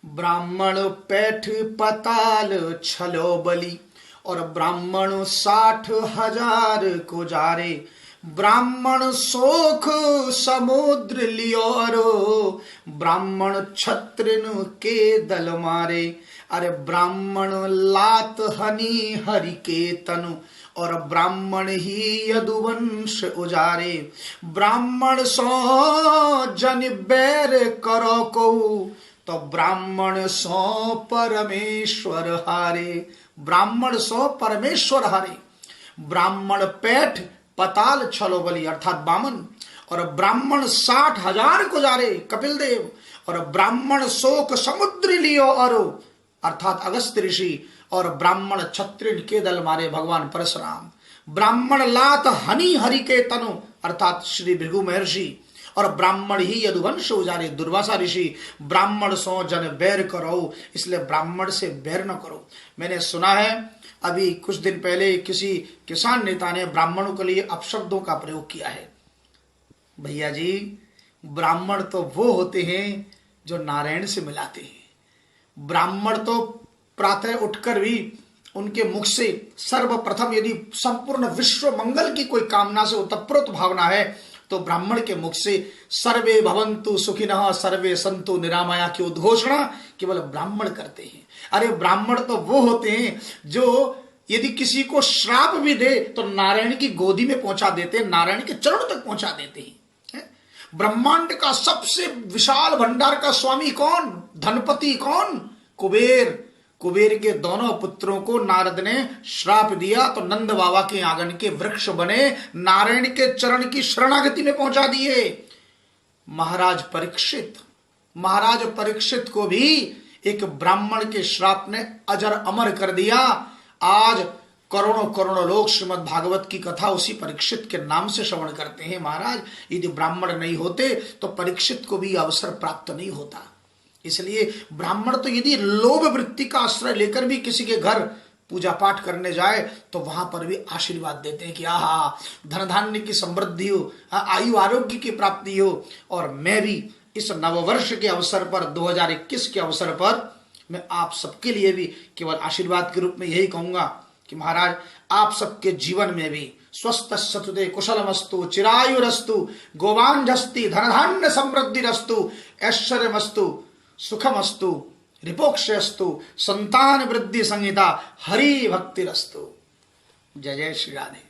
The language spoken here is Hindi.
ब्राह्मण पैठ पताल छलो बलि और ब्राह्मण 60,000 को जारे। ब्राह्मण सोख समुद्र लियोरो ब्राह्मण छत्रिन के दल मारे। अरे ब्राह्मण लात हनी हरि के तनु और ब्राह्मण ही यदुवंश उजारे। ब्राह्मण सो जन बैर करो को तो ब्राह्मण सो परमेश्वर हारे। ब्राह्मण सो परमेश्वर हारे। ब्राह्मण पैठ पताल छलो बलि अर्थात बामन और ब्राह्मण 60,000 को जारे कपिल देव और ब्राह्मण शोक समुद्र लियो अरो अर्थात अगस्त्य ऋषि और ब्राह्मण क्षत्रिय के दल मारे भगवान परशुराम। ब्राह्मण लात हनी हरि के तनु अर्थात श्री भृगु महर्षि और ब्राह्मण ही यदुवंश उजारे दुर्वासा ऋषि। ब्राह्मण सो जन बैर करो इसलिए ब्राह्मण से बैर न करो। मैंने सुना है अभी कुछ दिन पहले किसी किसान नेता ने ब्राह्मणों के लिए अपशब्दों का प्रयोग किया है। भैया जी ब्राह्मण तो वो होते हैं जो नारायण से मिलाते हैं। ब्राह्मण तो प्रातः उठकर भी उनके मुख से सर्वप्रथम यदि संपूर्ण विश्व मंगल की कोई कामना से उत्प्रोत भावना है तो ब्राह्मण के मुख से सर्वे भवन्तु सुखिनः सर्वे सन्तु निरामया की उद्घोषणा केवल ब्राह्मण करते हैं। अरे ब्राह्मण तो वो होते हैं जो यदि किसी को श्राप भी दे तो नारायण की गोदी में पहुंचा देते हैं, नारायण के चरण तक पहुंचा देते हैं। ब्रह्मांड का सबसे विशाल भंडार का स्वामी कौन? धनपति कौन? कुबेर। कुबेर के दोनों पुत्रों को नारद ने श्राप दिया तो नंद बाबा के आंगन के वृक्ष बने, नारायण के चरण की शरणागति में पहुंचा दिए। महाराज परीक्षित को भी एक ब्राह्मण के श्राप ने अजर अमर कर दिया। आज करोड़ों करोड़ों लोग श्रीमद् भागवत की कथा उसी परीक्षित के नाम से श्रवण करते हैं। महाराज यदि ब्राह्मण नहीं होते तो परीक्षित को भी अवसर प्राप्त नहीं होता। इसलिए ब्राह्मण तो यदि लोभ वृत्ति का आश्रय लेकर भी किसी के घर पूजा पाठ करने जाए तो वहां पर भी आशीर्वाद देते हैं कि आहा धन धान्य की समृद्धि हो, आयु आरोग्य की प्राप्ति हो। और मैं भी इस नववर्ष के अवसर पर 2021 के अवसर पर मैं आप सबके लिए भी केवल आशीर्वाद के रूप में यही कहूंगा कि महाराज आप सबके जीवन में भी स्वस्थ सतुते कुशलमस्तु चिरायुरस्तु गोवांझस्ति धनधान्य समृद्धिरस्तु ऐश्वर्यमस्तु सुखमस्तु रिपोक्षयस्तु संतान वृद्धि संहिता हरि भक्तिरस्तु। जय जय श्री राधे।